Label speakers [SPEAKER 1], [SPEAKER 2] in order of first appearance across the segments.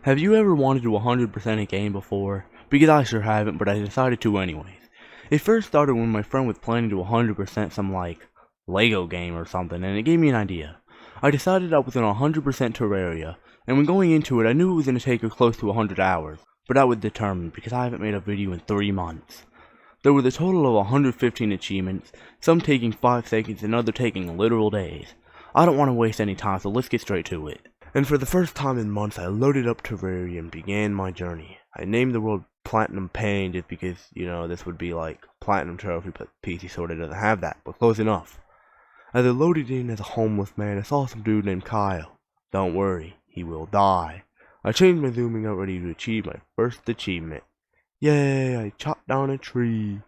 [SPEAKER 1] Have you ever wanted to 100% a game before? Because I sure haven't, but I decided to anyways. It first started when my friend was planning to 100% some Lego game or something, and it gave me an idea. I decided I was gonna 100% Terraria, and when going into it I knew it was gonna take close to 100 hours, but I was determined because I haven't made a video in 3 months. There was a total of 115 achievements, some taking 5 seconds and others taking literal days. I don't want to waste any time, so let's get straight to it. And for the first time in months, I loaded up Terraria and began my journey. I named the world Platinum Pain just because, this would be like Platinum Trophy, but PC sorta doesn't have that, but close enough. As I loaded in as a homeless man, I saw some dude named Kyle. Don't worry, he will die. I changed my zooming out ready to achieve my first achievement. Yay, I chopped down a tree.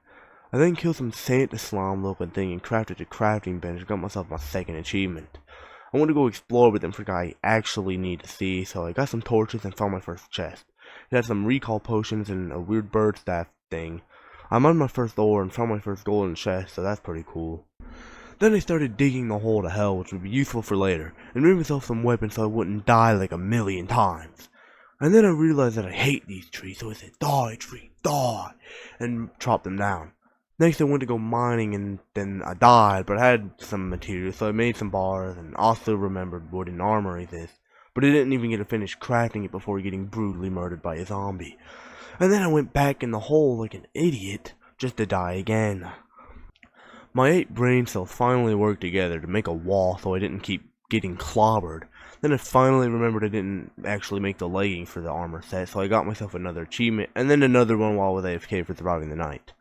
[SPEAKER 1] I then killed some Santa slime looking thing and crafted a crafting bench and got myself my second achievement. I want to go explore with them for I actually need to see, so I got some torches and found my first chest. It had some recall potions and a weird bird staff thing. I'm on my first ore and found my first golden chest, so that's pretty cool. Then I started digging the hole to hell, which would be useful for later, and made myself some weapons so I wouldn't die like a million times. And then I realized that I hate these trees, so I said, die tree, die, and chopped them down. Next I went to go mining and then I died, but I had some material, so I made some bars and also remembered wooden armory but I didn't even get to finish crafting it before getting brutally murdered by a zombie. And then I went back in the hole like an idiot, just to die again. My 8 brain cells finally worked together to make a wall so I didn't keep getting clobbered. Then I finally remembered I didn't actually make the leggings for the armor set, so I got myself another achievement, and then another one while I was AFK for surviving the night.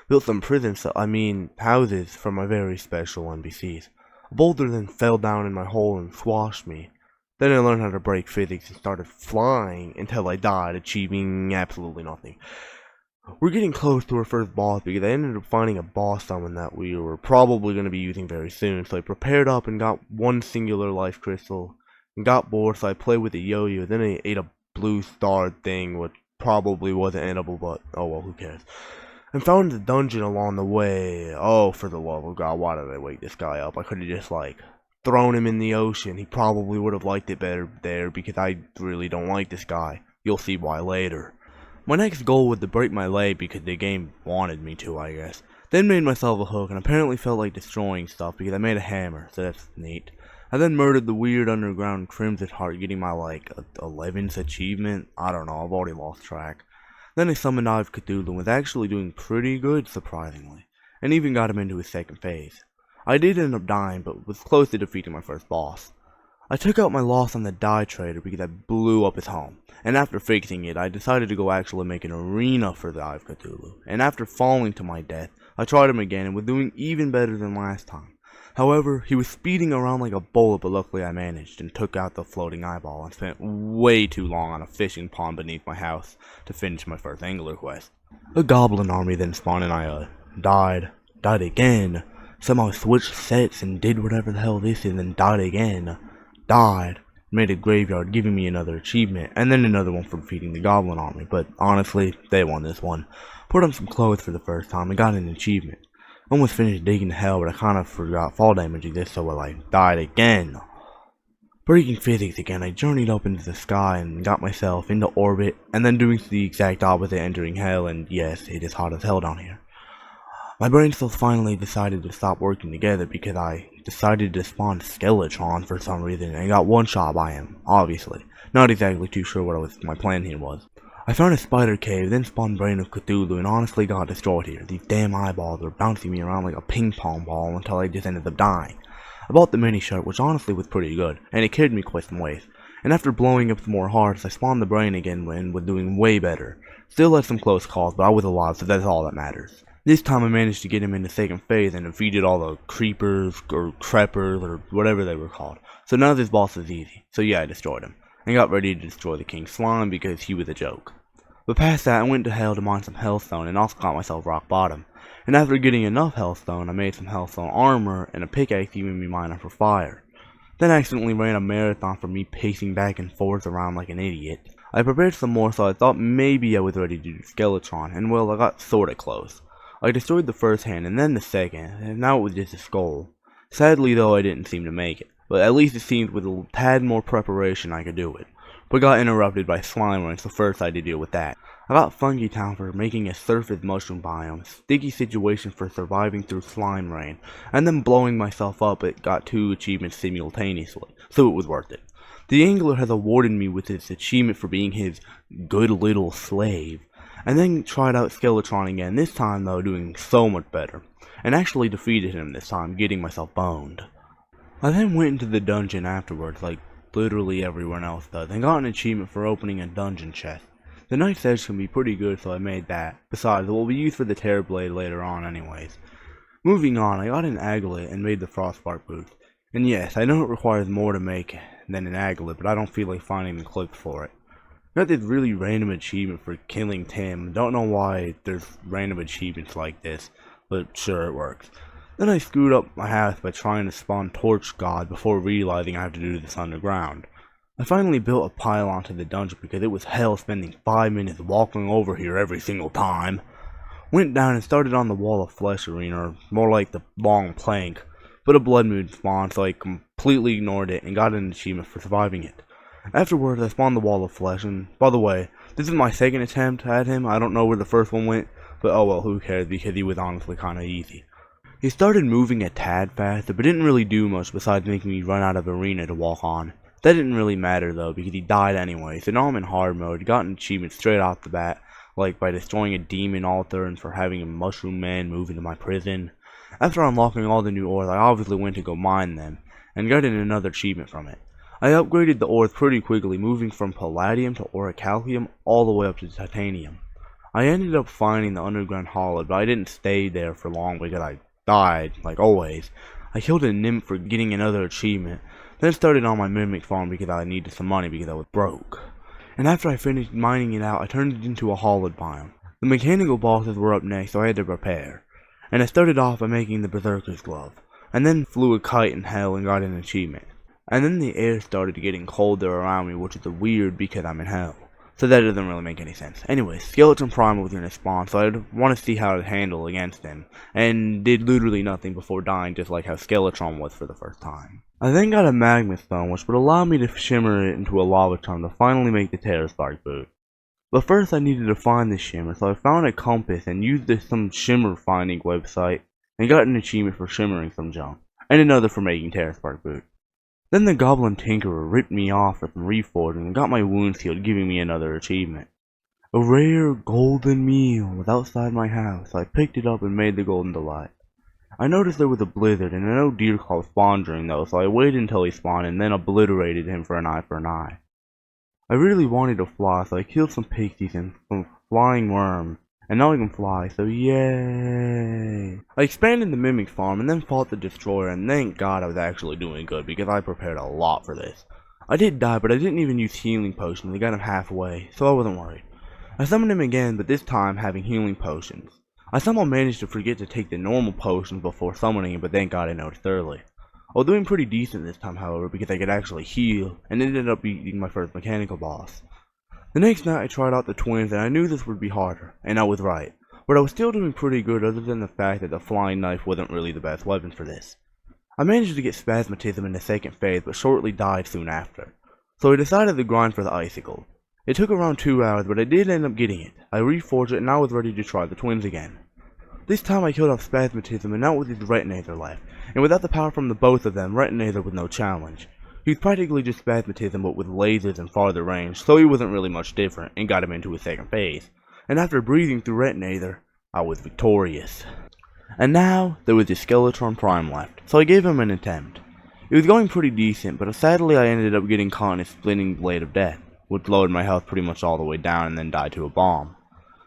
[SPEAKER 1] Built some houses for my very special NPCs. A boulder then fell down in my hole and squashed me. Then I learned how to break physics and started flying until I died, achieving absolutely nothing. We're getting close to our first boss because I ended up finding a boss summon that we were probably going to be using very soon, so I prepared up and got one singular life crystal, and got bored, so I played with a yo-yo. Then I ate a blue star thing, which probably wasn't edible, but oh well, who cares. And found the dungeon along the way. Oh, for the love of God, why did I wake this guy up? I could have just, thrown him in the ocean. He probably would have liked it better there, because I really don't like this guy. You'll see why later. My next goal was to break my leg because the game wanted me to, I guess. Then made myself a hook, and apparently felt like destroying stuff because I made a hammer, so that's neat. I then murdered the weird underground Crimson Heart, getting my, 11th achievement. I don't know, I've already lost track. Then I summoned Eye of Cthulhu and was actually doing pretty good, surprisingly, and even got him into his second phase. I did end up dying, but was close to defeating my first boss. I took out my loss on the dye trader because I blew up his home, and after fixing it, I decided to go actually make an arena for the Eye of Cthulhu, and after falling to my death, I tried him again and was doing even better than last time. However, he was speeding around like a bullet, but luckily I managed and took out the floating eyeball and spent way too long on a fishing pond beneath my house to finish my first angler quest. A goblin army then spawned and I died again, somehow switched sets and did whatever the hell this is and died again, died, made a graveyard giving me another achievement and then another one for defeating the goblin army, but honestly, they won this one. Put on some clothes for the first time and got an achievement. Almost finished digging to hell, but I kind of forgot fall damage exists, so I died again. Breaking physics again, I journeyed up into the sky and got myself into orbit, and then doing the exact opposite, entering hell, and yes, it is hot as hell down here. My brain cells finally decided to stop working together because I decided to spawn Skeletron for some reason, and got one shot by him, obviously. Not exactly too sure what my plan here was. I found a spider cave, then spawned Brain of Cthulhu, and honestly got destroyed here. These damn eyeballs were bouncing me around like a ping pong ball until I just ended up dying. I bought the mini shirt, which honestly was pretty good, and it carried me quite some ways. And after blowing up some more hearts, I spawned the brain again and was doing way better. Still had some close calls, but I was alive, so that's all that matters. This time I managed to get him into second phase and defeated all the creepers, or creepers, or whatever they were called. So now this boss is easy. So yeah, I destroyed him. And got ready to destroy the King Slime because he was a joke. But past that, I went to hell to mine some hellstone and also got myself rock bottom. And after getting enough hellstone, I made some hellstone armor and a pickaxe giving me miner for fire. Then I accidentally ran a marathon for me pacing back and forth around like an idiot. I prepared some more, so I thought maybe I was ready to do Skeletron, and well, I got sorta close. I destroyed the first hand and then the second, and now it was just a skull. Sadly though, I didn't seem to make it, but at least it seemed with a tad more preparation I could do it. but got interrupted by slime rain, so first I had to deal with that. I got Funky Town for making a surface mushroom biome, sticky situation for surviving through slime rain, and then blowing myself up. It got 2 achievements simultaneously, so it was worth it. The Angler has awarded me with this achievement for being his good little slave, and then tried out Skeletron again, this time though doing so much better, and actually defeated him this time, getting myself boned. I then went into the dungeon afterwards, like literally everyone else does, and got an achievement for opening a dungeon chest. The Knight's Edge can be pretty good, so I made that. Besides, it will be used for the Terror Blade later on anyways. Moving on, I got an aglet and made the Frostbark boots. And yes, I know it requires more to make than an aglet, but I don't feel like finding the clips for it. Got this really random achievement for killing Tim. Don't know why there's random achievements like this, but sure, it works. Then I screwed up my house by trying to spawn Torch God before realizing I have to do this underground. I finally built a pylon to the dungeon because it was hell spending 5 minutes walking over here every single time. Went down and started on the Wall of Flesh arena, or more like the long plank, but a blood moon spawned, so I completely ignored it and got an achievement for surviving it. Afterwards, I spawned the Wall of Flesh, and by the way, this is my second attempt at him. I don't know where the first one went, but oh well, who cares, because he was honestly kinda easy. He started moving a tad faster, but didn't really do much besides making me run out of arena to walk on. That didn't really matter though, because he died anyway, so now I'm in hard mode. Got an achievement straight off the bat, like by destroying a demon altar and for having a mushroom man move into my prison. After unlocking all the new ores, I obviously went to go mine them, and got another achievement from it. I upgraded the ores pretty quickly, moving from palladium to orichalcum all the way up to titanium. I ended up finding the underground hollow, but I didn't stay there for long because I died, like always. I killed a nymph for getting another achievement, then started on my mimic farm because I needed some money because I was broke. And after I finished mining it out, I turned it into a hollowed biome. The mechanical bosses were up next, so I had to prepare. And I started off by making the Berserker's Glove, and then flew a kite in hell and got an achievement. And then the air started getting colder around me, which is weird because I'm in hell. So that doesn't really make any sense. Anyways, Skeleton Prime was gonna spawn, so I'd want to see how to handle against him, and did literally nothing before dying, just like how Skeletron was for the first time. I then got a Magma Stone, which would allow me to shimmer it into a Lava Charm to finally make the Terraspark boot. But first I needed to find the shimmer, so I found a compass and used some shimmer finding website, and got an achievement for shimmering some junk, and another for making Terraspark boot. Then the Goblin Tinkerer ripped me off with some reforging and got my wounds healed, giving me another achievement. A rare golden meal was outside my house, so I picked it up and made the Golden Delight. I noticed there was a blizzard, and I know deer called spawned during those, so I waited until he spawned and then obliterated him for an eye. I really wanted to fly, so I killed some pixies and some flying worms, and now I can fly, so yay! I expanded the Mimic Farm and then fought the Destroyer, and thank God I was actually doing good because I prepared a lot for this. I did die, but I didn't even use healing potions. I got him halfway, so I wasn't worried. I summoned him again, but this time having healing potions. I somehow managed to forget to take the normal potions before summoning him, but thank God I noticed early. I was doing pretty decent this time, however, because I could actually heal, and ended up beating my first mechanical boss. The next night I tried out the twins, and I knew this would be harder, and I was right. But I was still doing pretty good other than the fact that the flying knife wasn't really the best weapon for this. I managed to get Spasmatism in the second phase, but shortly died soon after. So I decided to grind for the icicle. It took around 2 hours, but I did end up getting it. I reforged it, and I was ready to try the twins again. This time I killed off Spasmatism, and now with his Retinator left, and without the power from the both of them, Retinator was no challenge. He was practically just Spasmatism but with lasers and farther range, so he wasn't really much different, and got him into his second phase. And after breathing through Retinator, I was victorious. And now, there was the Skeletron Prime left, so I gave him an attempt. It was going pretty decent, but sadly I ended up getting caught in a splitting blade of death, which lowered my health pretty much all the way down and then died to a bomb.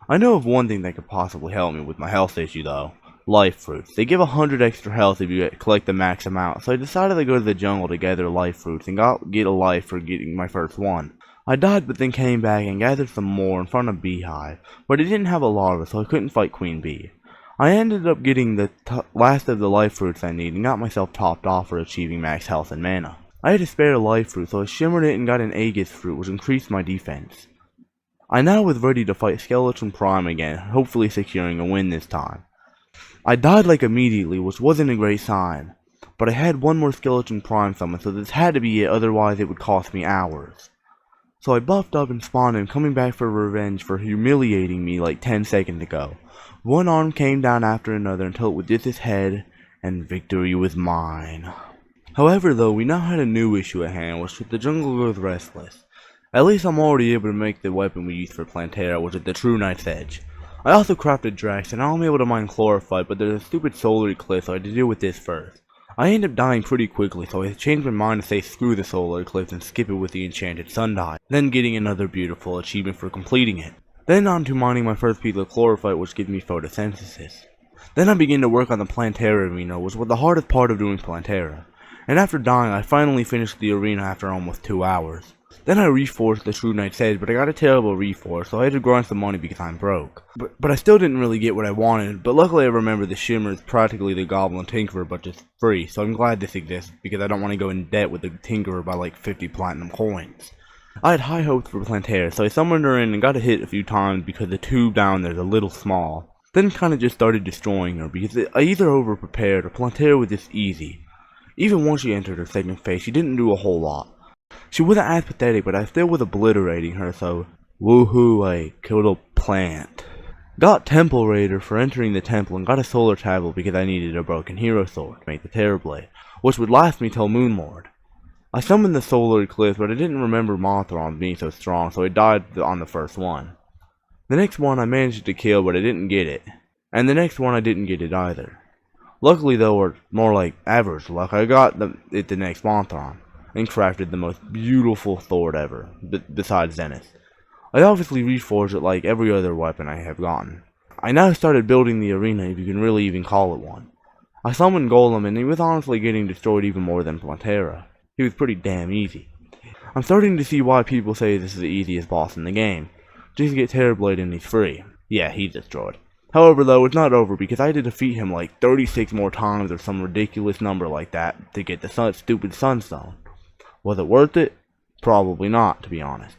[SPEAKER 1] I know of one thing that could possibly help me with my health issue though. Life fruits. They give 100 extra health if you collect the max amount, so I decided to go to the jungle to gather life fruits and get a life for getting my first one. I died but then came back and gathered some more in front of Beehive, but it didn't have a larva so I couldn't fight Queen Bee. I ended up getting the last of the life fruits I need and got myself topped off for achieving max health and mana. I had a spare life fruit so I shimmered it and got an Aegis fruit which increased my defense. I now was ready to fight Skeleton Prime again, hopefully securing a win this time. I died like immediately, which wasn't a great sign, but I had one more Skeleton Prime summon, so this had to be it, otherwise it would cost me hours. So I buffed up and spawned him, coming back for revenge for humiliating me like 10 seconds ago. One arm came down after another until it was just his head, and victory was mine. However though, we now had a new issue at hand, which was the jungle was restless. At least I'm already able to make the weapon we used for Plantera, which is the True Knight's Edge. I also crafted Drax, and now I'm able to mine Chlorophyte, but there's a stupid solar eclipse, so I had to deal with this first. I ended up dying pretty quickly, so I changed my mind to say screw the solar eclipse and skip it with the enchanted sundial, then getting another beautiful achievement for completing it. Then on to mining my first piece of Chlorophyte, which gives me photosynthesis. Then I began to work on the Plantera arena, which was the hardest part of doing Plantera. And after dying, I finally finished the arena after almost 2 hours. Then I reforged the True Knight's Edge, but I got a terrible reforge, so I had to grind some money because I'm broke. But I still didn't really get what I wanted, but luckily I remember the Shimmer is practically the Goblin Tinkerer, but just free, so I'm glad this exists, because I don't want to go in debt with the Tinkerer by like 50 platinum coins. I had high hopes for Plantera, so I summoned her in and got a hit a few times because the tube down there is a little small. Then kinda just started destroying her, because I either overprepared or Plantera was just easy. Even once she entered her second phase, she didn't do a whole lot. She wasn't as pathetic, but I still was obliterating her, so woohoo, I killed a plant. Got Temple Raider for entering the temple and got a solar tablet because I needed a broken hero sword to make the Terrablade, which would last me till Moonlord. I summoned the solar eclipse, but I didn't remember Mothron being so strong, so I died on the first one. The next one I managed to kill, but I didn't get it. And the next one I didn't get it either. Luckily though, or more like average luck, I got it the next Mothron, and crafted the most beautiful sword ever, besides Zenith. I obviously reforged it like every other weapon I have gotten. I now started building the arena, if you can really even call it one. I summoned Golem, and he was honestly getting destroyed even more than Plantera. He was pretty damn easy. I'm starting to see why people say this is the easiest boss in the game. Just get Terrorblade and he's free. Yeah, he's destroyed. However though, it's not over because I had to defeat him like 36 more times or some ridiculous number like that to get the stupid Sunstone. Was it worth it? Probably not, to be honest.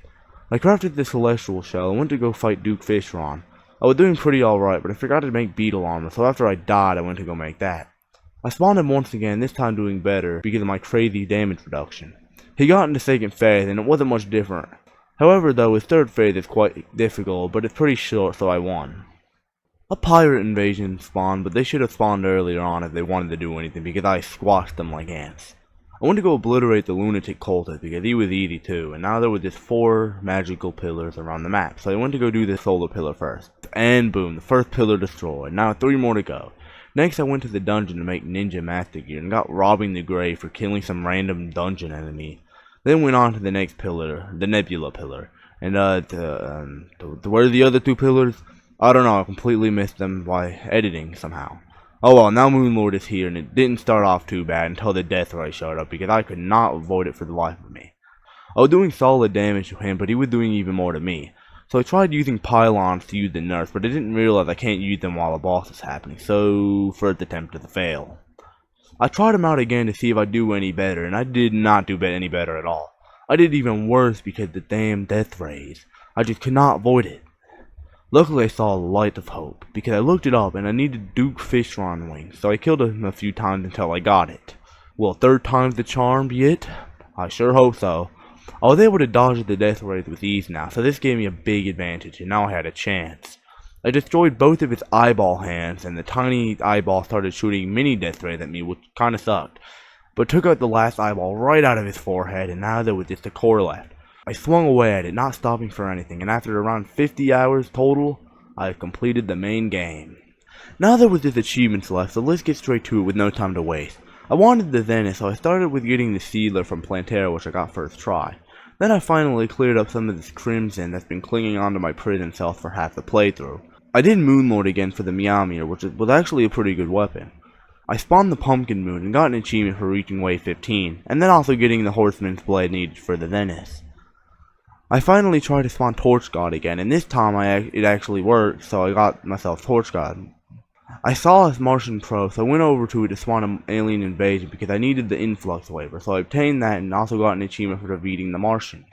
[SPEAKER 1] I crafted the Celestial Shell and went to go fight Duke Fishron. I was doing pretty alright, but I forgot to make Beetle Armor, so after I died I went to go make that. I spawned him once again, this time doing better because of my crazy damage reduction. He got into second phase and it wasn't much different. However though, his third phase is quite difficult, but it's pretty short, so I won. A pirate invasion spawned, but they should have spawned earlier on if they wanted to do anything because I squashed them like ants. I went to go obliterate the lunatic cultist because he was easy too, and now there were just 4 magical pillars around the map, so I went to go do the solar pillar first. And boom, the first pillar destroyed, now 3 more to go. Next I went to the dungeon to make ninja master gear and got robbing the grave for killing some random dungeon enemy. Then went on to the next pillar, the nebula pillar, and where are the other 2 pillars? I don't know, I completely missed them by editing somehow. Oh well, now Moonlord is here, and it didn't start off too bad until the death ray showed up, because I could not avoid it for the life of me. I was doing solid damage to him, but he was doing even more to me. So I tried using pylons to use the nerfs, but I didn't realize I can't use them while a boss is happening, so first attempt to fail. I tried him out again to see if I'd do any better, and I did not do any better at all. I did even worse because of the damn death rays. I just could not avoid it. Luckily I saw a light of hope, because I looked it up and I needed Duke Fishron wings, so I killed him a few times until I got it. Will 3rd time's the charm be it? I sure hope so. I was able to dodge the death rays with ease now, so this gave me a big advantage, and now I had a chance. I destroyed both of his eyeball hands, and the tiny eyeball started shooting mini death rays at me, which kinda sucked. But took out the last eyeball right out of his forehead, and now there was just a core left. I swung away at it, not stopping for anything, and after around 50 hours total, I have completed the main game. Now there was just achievements left, so let's get straight to it with no time to waste. I wanted the Zenith, so I started with getting the Sealer from Plantera, which I got first try. Then I finally cleared up some of this Crimson that's been clinging onto my prison cell for half the playthrough. I did Moonlord again for the Meowmeter, which was actually a pretty good weapon. I spawned the Pumpkin Moon and got an achievement for reaching wave 15, and then also getting the Horseman's Blade needed for the Zenith. I finally tried to spawn Torch God again, and this time it actually worked, so I got myself Torch God. I saw a Martian Pro, so I went over to it to spawn an alien invasion because I needed the influx waiver, so I obtained that and also got an achievement for defeating the Martians.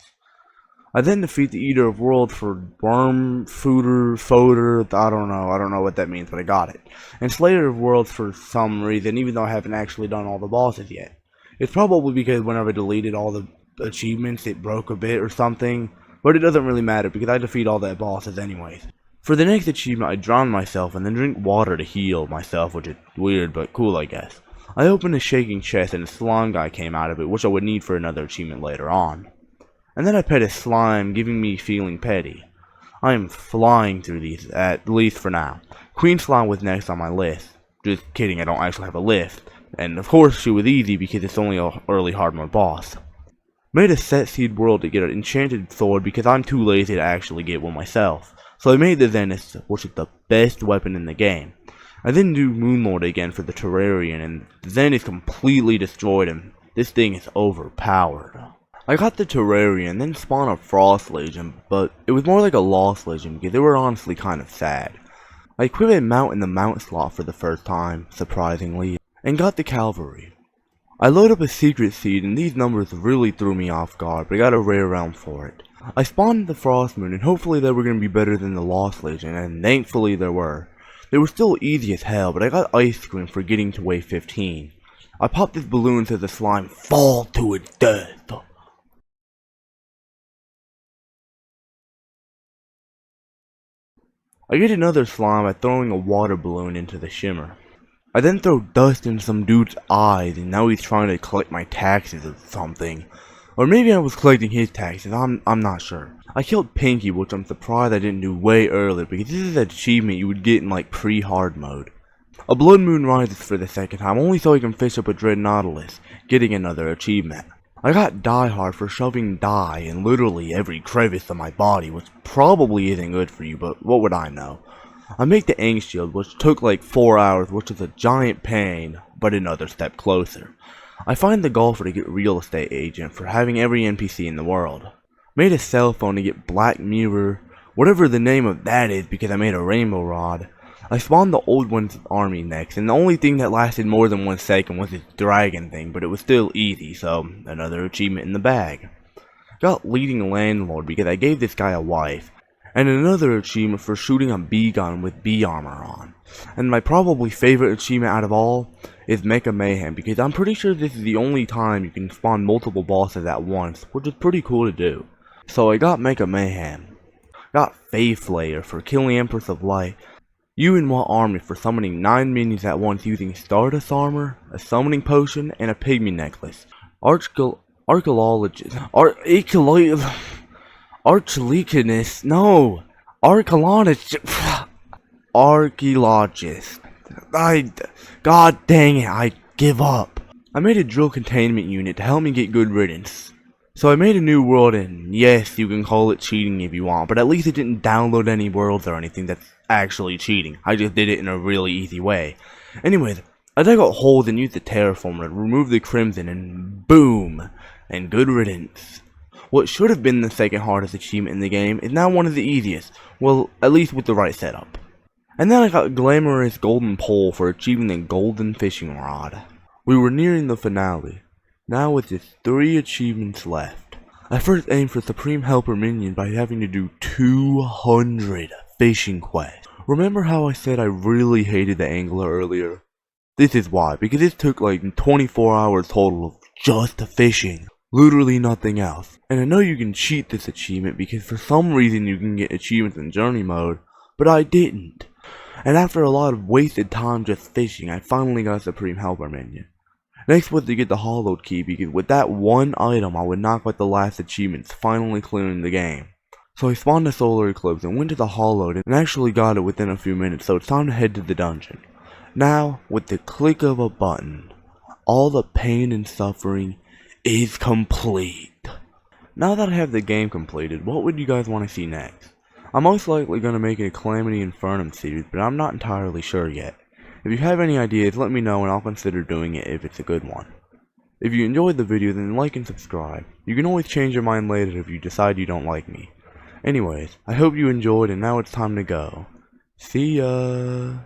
[SPEAKER 1] I then defeat the Eater of Worlds for Worm, Foder, I don't know what that means, but I got it. And Slayer of Worlds for some reason, even though I haven't actually done all the bosses yet. It's probably because whenever I deleted all the achievements it broke a bit or something, But it doesn't really matter because I defeat all the bosses anyways. For the next achievement, I drown myself and then drink water to heal myself, which is weird but cool, I guess. I opened a shaking chest and a slime guy came out of it, which I would need for another achievement later on. And then I pet a slime, giving me feeling petty. I am flying through these, at least for now. Queen Slime was next on my list. Just kidding, I don't actually have a list. And of course she was easy because it's only an early hard mode boss. Made a set seed world to get an enchanted sword because I'm too lazy to actually get one myself. So I made the Zenith, which is the best weapon in the game. I then do Moonlord again for the Terrarian, and the Zenith completely destroyed him. This thing is overpowered. I got the Terrarian, then spawned a Frost Legion, but it was more like a Lost Legion because they were honestly kind of sad. I equipped a mount in the mount slot for the first time, surprisingly, and got the Cavalry. I load up a secret seed, and these numbers really threw me off guard, but I got a rare realm for it. I spawned the Frost Moon, and hopefully they were going to be better than the Lost Legion, and thankfully they were. They were still easy as hell, but I got Ice Cream for getting to wave 15. I popped this balloon to the slime fall to its death. I get another slime by throwing a water balloon into the shimmer. I then throw dust in some dude's eyes, and now he's trying to collect my taxes or something. Or maybe I was collecting his taxes, I'm not sure. I killed Pinky, which I'm surprised I didn't do way earlier, because this is an achievement you would get in like pre-hard mode. A Blood Moon rises for the second time, only so I can fish up a Dread Nautilus, getting another achievement. I got Die Hard for shoving dye in literally every crevice of my body, which probably isn't good for you, but what would I know. I make the Aang Shield, which took like 4 hours, which is a giant pain, but another step closer. I find the golfer to get Real Estate Agent for having every NPC in the world. Made a cell phone to get Black Mirror, whatever the name of that is because I made a Rainbow Rod. I spawned the Old One's army next, and the only thing that lasted more than 1 second was this dragon thing, but it was still easy, so another achievement in the bag. Got Leading Landlord because I gave this guy a wife, and another achievement for shooting a bee gun with bee armor on. And my probably favorite achievement out of all is Mecha Mayhem, because I'm pretty sure this is the only time you can spawn multiple bosses at once, which is pretty cool to do. So I got Mecha Mayhem. Got Faith Layer for killing Empress of Light. Yuanhua Army for summoning 9 minions at once using Stardust Armor, a Summoning Potion, and a Pygmy Necklace. Archaeologist. Archleaconist. No! Archaeologist. God dang it, I give up. I made a drill containment unit to help me get good riddance. So I made a new world, and yes, you can call it cheating if you want, but at least it didn't download any worlds or anything that's actually cheating. I just did it in a really easy way. Anyways, I dug out holes and used the terraformer to remove the crimson, and boom! And good riddance. What should have been the second hardest achievement in the game is now one of the easiest, well, at least with the right setup. And then I got Glamorous Golden Pole for achieving the Golden Fishing Rod. We were nearing the finale. Now with just 3 achievements left. I first aimed for Supreme Helper Minion by having to do 200 fishing quests. Remember how I said I really hated the angler earlier? This is why, because it took like 24 hours total of just fishing. Literally nothing else. And I know you can cheat this achievement because for some reason you can get achievements in journey mode, but I didn't. And after a lot of wasted time just fishing, I finally got Supreme Helper Minion. Next was to get the Hollowed Key, because with that one item I would knock out the last achievements, finally clearing the game. So I spawned the Solar Eclipse and went to the Hollowed and actually got it within a few minutes, so it's time to head to the dungeon. Now, with the click of a button, all the pain and suffering is complete. Now that I have the game completed, what would you guys want to see next? I'm most likely going to make a Calamity Infernum series, but I'm not entirely sure yet. If you have any ideas, let me know and I'll consider doing it if it's a good one. If you enjoyed the video, then like and subscribe. You can always change your mind later if you decide you don't like me. Anyways, I hope you enjoyed, and now it's time to go. See ya!